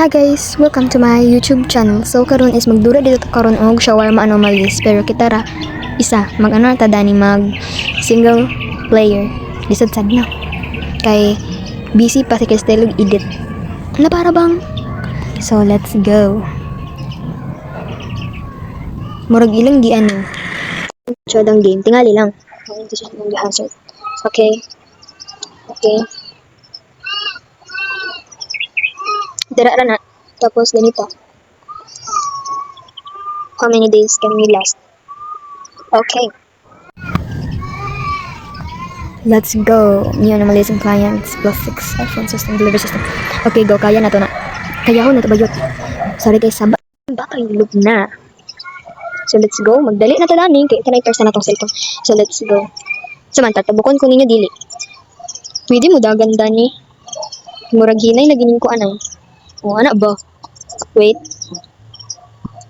Hi guys, welcome to my YouTube channel. So karon is magdura dito karon og shawarma anomalies, pero kita ra isa mag-ano ta dani mag single player. Lisod sad na. Kay busy pa si Cristel og edit. Na para bang? So let's go. Murag ilang gi ano. Chodang game, tingali lang. Ito siya ng hazard. Okay. Okay. Dira ra na. Tapos ganito. How many days can we last? Okay. Let's go. New normalizing clients plus 6 iPhone system delivery system. Okay, go. Kaya na to na. Kaya ko na to bayot. Sorry guys, sabat. Bakay loop na. So let's go. Magdali na to dani. Kaya ita na na tong cellphone. So let's go. Samantha, tabukon ko ninyo dili. Pwede mo dagan dani. Murag hinay lagi ning ko anay. O ana ba? Wait.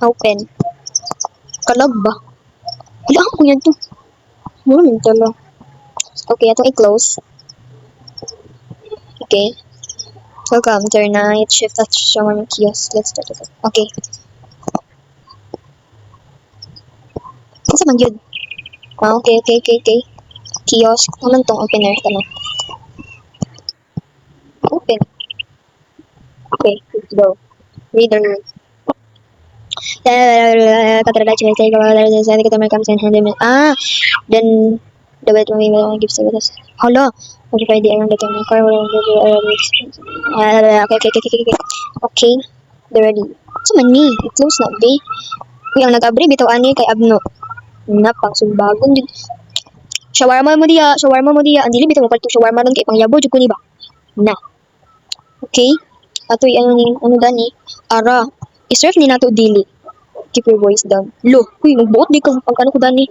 Open. Kalag ba? Ilang ko yan to. Murag tala. Okay, atong i-close. Okay. Welcome to our night shift at shawarma kiosk. Let's start it. Okay. Kasi man yun. Okay. Kiosk. Naman tong opener. Tama. Open. Okay, let's go. Reader. Ah, then the way we will give services. Hello. Modify the around the camera. Okay. Okay, they're ready. So mani, it close na be. Uy, ang nag-abri bitaw ani kay Abno. Napang sumbagon din. Shawarma mo diya. Ang dili bitaw mo palto shawarma ron kay pangyabo jud ko ni ba. Na. Okay. Atoy ano dani? Ara, i-serve ni nato dili. Keep your voice down. Lo, uy, magbuot di ka pagkano ko dani.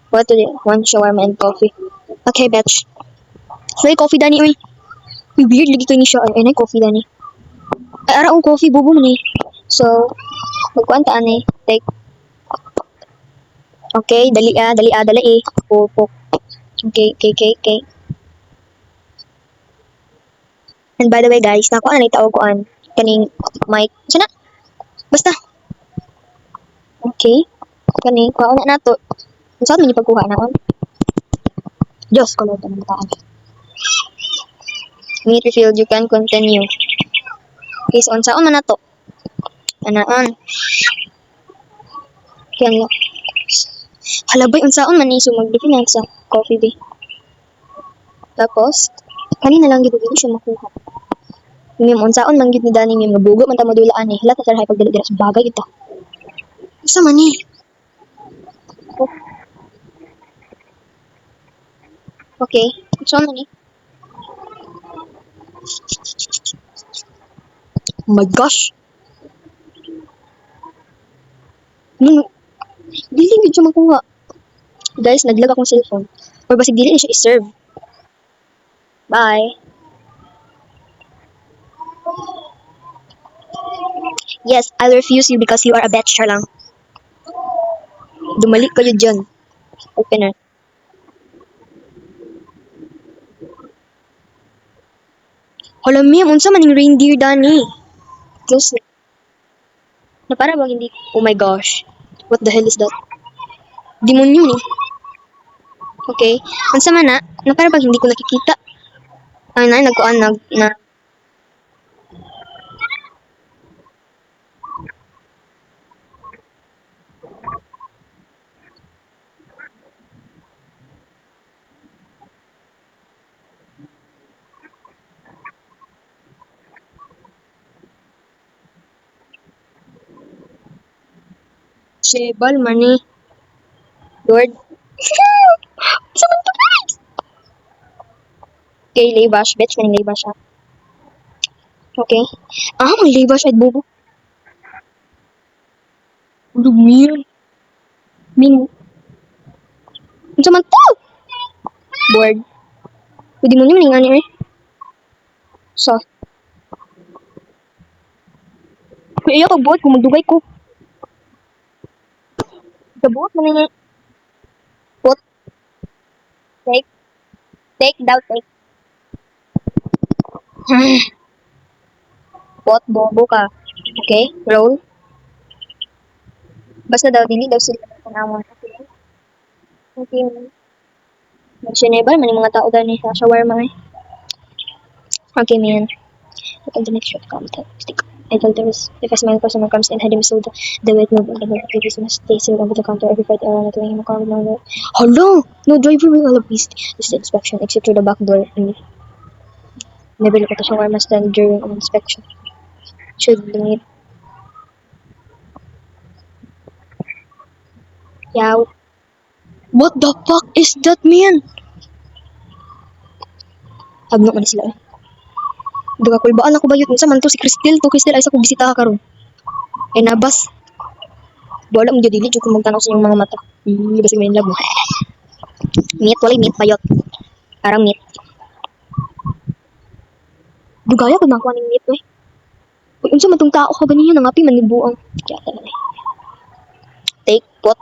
What to do? One shawarma and coffee. Okay, batch. May coffee dani, uy. Uy, weird lagi ko ni siya. Ay, na coffee dani. Ay, ara ang coffee, bubo mo ni. So, magkuanta ani. Like, okay, dali eh. Pupok. Okay. And by the way, guys, nakuha na itawag ko an. Kaning mic. Sana? Basta. Okay. Kaning, kuha na nato. Saan mo niyo pagkuha na on? Diyos ko lang ito ng taan. Meet refilled, you can continue. Okay, so saan man na to? Anaan. Kaya halabay, unsaon man ni so mag-define sa coffee day. Tapos, kanina lang gid siya makuha. Mim unsaon man gid ni Dani mim nabugo man ta madulaan ni. Hala ta sir hay pagdili dira sa bagay ito. Isa man ni. Okay, so man ni. Oh my gosh. Dili gid siya makuha. Guys, naglag akong cellphone. Or basig dili na siya i-serve. Bye. Yes, I'll refuse you because you are a bitch lang. Dumalik kayo dyan. Opener. Hala ma'am, unsa man yung reindeer dani? Close na. Na para bang hindi, oh my gosh. What the hell is that? Demonyo ni. Okay. Unsa man na para bang hindi ko nakikita. Ay na, nagkuan, na. Shebal man ni. Lord. Unsa man to guys? Okay, laybash. Bitch, may laybash siya. Okay. Ah, may laybash at bubo. Lumir. Min. Unsa man to? Board. Pwede mo nyo nga ni eh. So. Kung iya pagbuot, kung magdugay ko. Kabuot mo nga. Put. Take. Take. pot, bobo ka. Okay? Roll. Basta daw, dili daw sila tanawon. Okay? Okay. Nagsinebal man yung mga tao dahil sa shawarma eh. Okay, man. Look at the next shot contact. Stick. I told there is, if a smile person comes in, had him soda, the weight move on the milk babies must stay sealed over the counter every Friday around at him a car with no. Hello! No driver will allow beast. Just the inspection. Exit through the back door and never look at the shawarma stand during an inspection. Should limit. Yaw. What the fuck is that, man? Habno man sila eh. Duga kulbaan ako bayot unsa man to si Cristel ay sa kong bisita karon. Ay nabas. Wala mo dili jud ko magtanaw sa inyong mga mata. Basig may labo. Meat walay meat bayot. Parang meat. Dugaya ko nakuha ning meat eh. Uy, unsa man tong tao ka ba niya nangapi man ni buang. Kaya talaga. Take pot.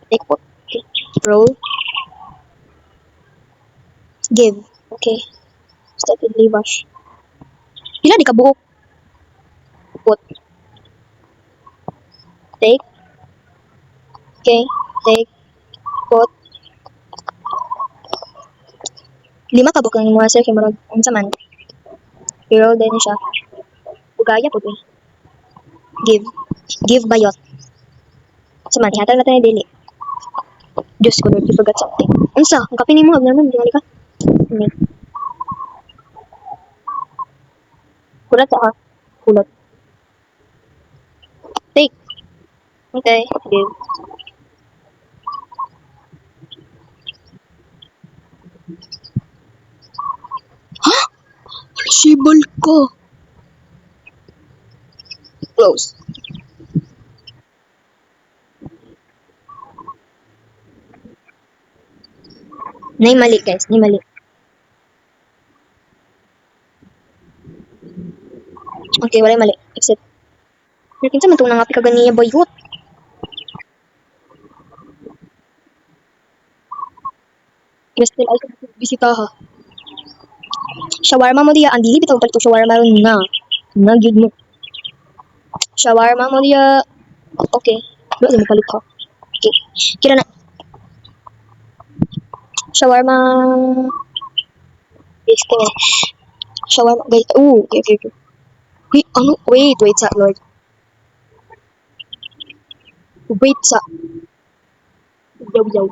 Take pot. Okay. Roll. Give. Okay. Steadily wash. Pila di ka buok. Put. Take. Okay. Take. Put. 5 ka bukang mga sir kay marag unsa man. Pero din siya. Bugaya pud eh. Give. Give bayot. Unsa man ihatag natin dili. Diyos ko Lord, you forgot something. Unsa? Ang kape nimo naman dinali ka. Kulat ha. Kulat. Take. Okay. Give. Ha? Sibol ko. Close. Nay mali guys, nay mali. Okay, wala mali. Exit. Pero kinsa man tong nangapi ka ganiya bayot. Crystal ay bisita ha. Shawarma mo diya, ang dili bitaw palit og shawarma ron nga. Nga gyud mo. Shawarma mo diya. Okay. Wala mo palit ha. Okay. Kira na. Shawarma. Yes, kaya. Shawarma. Guys. Okay, okay, okay. Wait, ano? Wait sa, Lord. Wait sa. Yaw.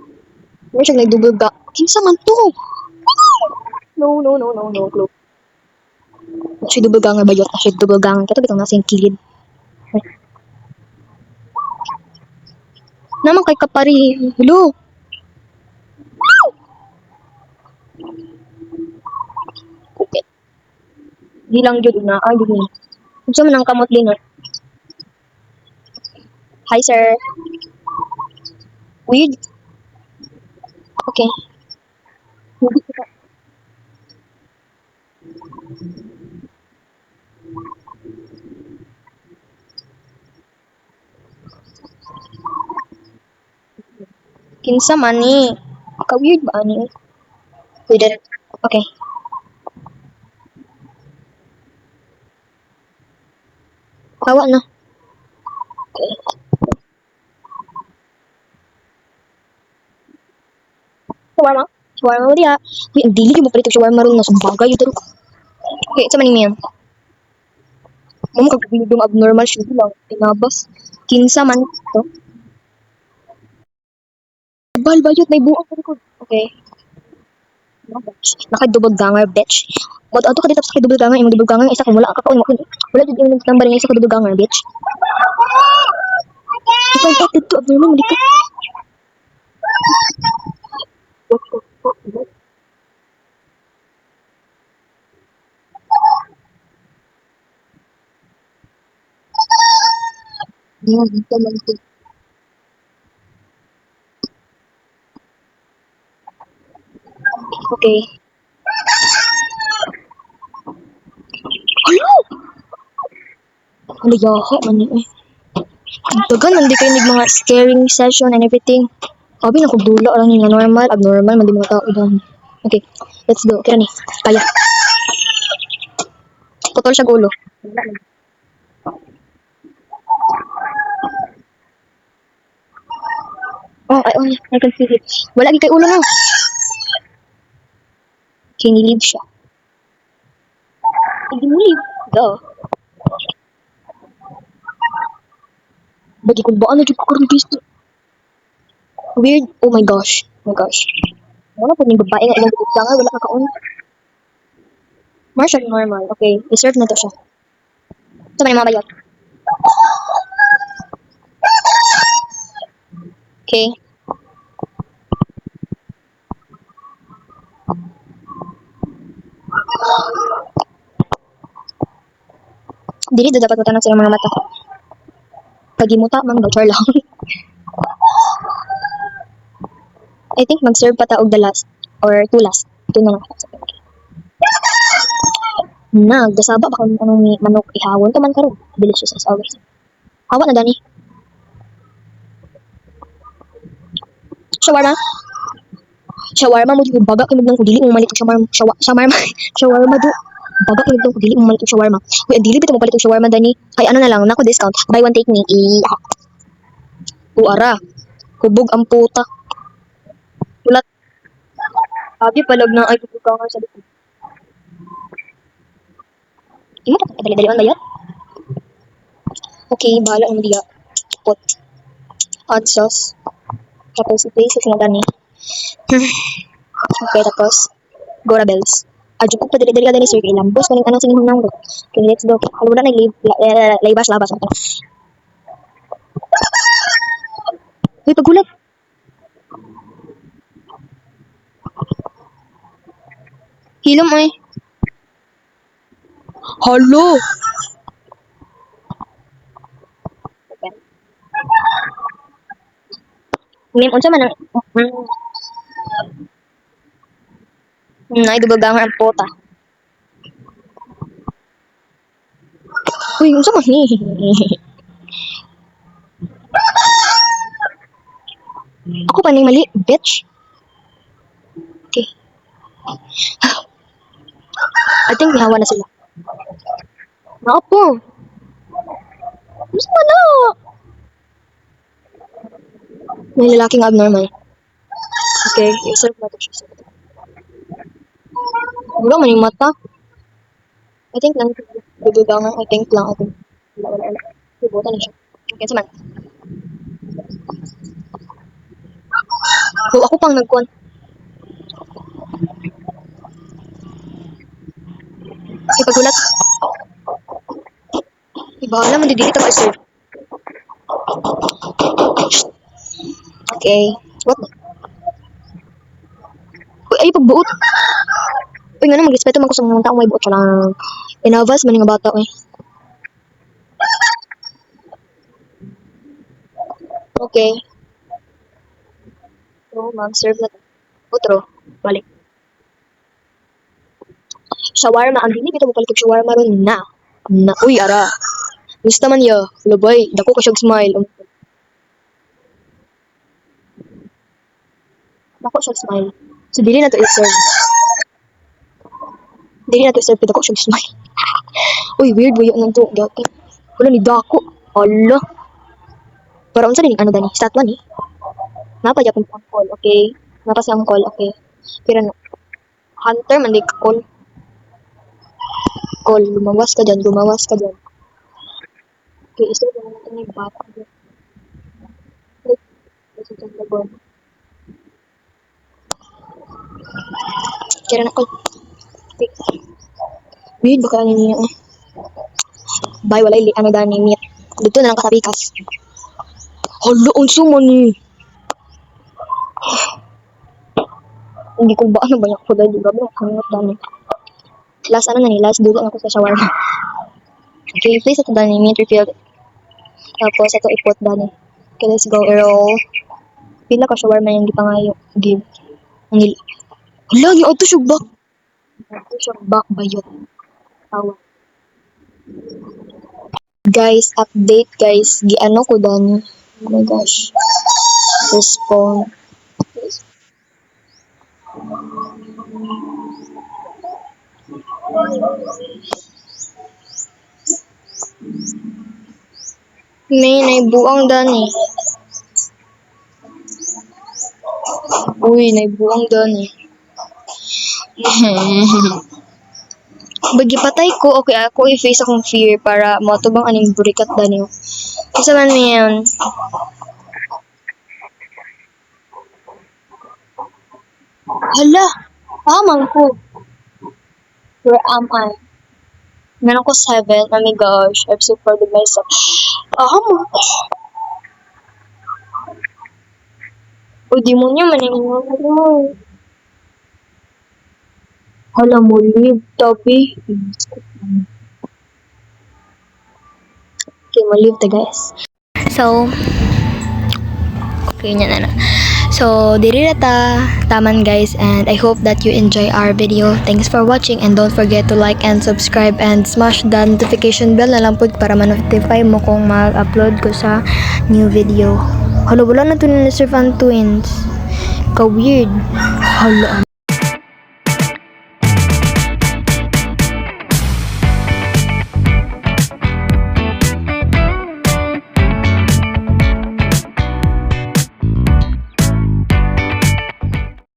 Wala siya nagdubog ka. Kinsa man to? No. Close. Siya dubugang nga bayot. Siya dubugang. Kato bitang nasa yung kilid. Naman kay kapari. Hello. Okay. Di lang jud na. Ay, di. Unsa man ang kamot din. Hi, sir. Weird. Okay. Kinsa man ni? Ka-weird ba ani? Wait, okay. Kawa na. Okay. Shawarma? Shawarma mo diya. Uy, ang dili mo palit og shawarma ron na sumbagay yun. Okay, sa man niya. Mo kagbilong abnormal siya lang. Tinabas. Kinsa man to. Bal bayot may buang ko. Okay. Nakadubog ganger bitch. Mo ato ka dito sa kadubog ganger, imong dubog ganger isa kung wala ka kaon mo. Wala jud imong number nga isa kadubog ganger bitch. Ikaw ka dito abnormal mo dito. Okay. Hello! Ano yaha man eh. Dagan man di kayo mga scaring session and everything. Abi na dula lang yung normal, abnormal, man di mga tao dyan. Okay, let's go. Kira ni, kaya. Putol siya gulo. Oh, I can feel it. Wala gi kay ulo na. Kinilib siya. Hindi mo live. Duh. Bagi kung baan na dyan ko karoon guys. Weird. Oh my gosh. Oh my gosh. Wala po yung babae nga ilang bukod lang. Wala ka kaon. Martial normal. Okay. Deserve na to siya. Ito man yung mga bayot. Okay. Dili do dapat matanong sa iyong mga mata. Pagimuta man daw. Char lang. I think mag-serve pa ta og the last. Or two last. Two na lang. Nagdasaba ba kung anong ni manok ihawon to man karon. Delicious as always. Hawa na dani. Shawarma. Shawarma mo di baga kay magnang dili mo malit og shawarma. Shawarma. Shawarma do. Baga kay magnang dili mo malit og shawarma. Uy, dili bitaw mo palit og shawarma dani. Ay ano na lang, nako discount. Buy one take me. Uara. Hubog ang puta. Ulat. Abi palag na ay pupukangan sa likod. Imo ka dali-dali ba yun? Okay, bahala naman diya. Put hot sauce. Tapos i-place sa dani. Okay, tapos Gora Bells. Adyo ko pa dali-dali ka dali sir. Ilambos maning anong sinihong nang. Okay, let's go. Alam mo na laybas-labas. Uy, pagulat. Hilom ay. Halo. Ngayon, unsa man ang ay dugagang ang puta. Uy, unsa man ni? Ako pa ning mali, bitch. Okay. I think mihawa na sila. Nako. Unsa man na? May lalaking abnormal. Okay, i-serve natin siya. Wala man yung mata. I think lang dudugangan. I think. Wala. Ibutan na siya. Okay, saman. So, ako pang nagkuhan. Ipagulat. Ibahala man didili ka sir. Okay. What? Uy, ay pagbuot. Uy, nga na magrespeto man ko sa mga taong may buot siya lang. Inavas man nga bata eh. Okay. So, mag-serve na to. Otro. Balik. Shawarma. Ang dili kita mo palit og shawarma ron na. Uy, ara. Gusto man ya. Labay. Dako ko siyang smile. Dako siyang smile. So, dili na to i-serve. Dili na to i-serve. Dako siyang smile. Uy, weird. Buyo nang to. Dako. Wala ni Dako. Ala. Pero unsa din ano dani? Statwa ni. Napa Japan ang call, okay? Napa sa call, okay? Pero no. Hunter man di ka call. Call, lumawas ka dyan. Okay, isa na natin yung bata. Kira na call. Okay. Weird baka ano niya eh. Bye, wala ili. Ano dani, meet. Dito na lang katabikas. Hala, unso mo ni? Hindi ko ba ano ba yung food ay grabe ang hangot dami. Last ano na ni, last dulo ako sa shawarma. Okay, please ito dani, meat refill. Tapos ito ipot dani. Okay, let's go, roll. Pila ka shawarma yung gipangayo. Give. Hala, yung auto syugbak. Auto syugbak bayot. Tawa. Guys, update guys. Giano ko dani. Oh my gosh. Respond. May naibuang dani. Uy, naibuang doon eh. Bagi patay ko, okay, ako i-face akong fear para matubang aning burikat daniyo. Kasi man yun, hala, paman ko. Where am I? Meron ko 7, oh my gosh, I've supported myself. O di mo niyo, maningin mo. Hala mo, leave, tabi. Okay, ma-leave ta guys. So, okay niya na. So, diri na ta. Taman guys, and I hope that you enjoy our video. Thanks for watching and don't forget to like and subscribe and smash the notification bell na lang po para ma-notify mo kung mag-upload ko sa new video. Hala, wala na to ni Sir Fan Twins. Ka-weird. Hala.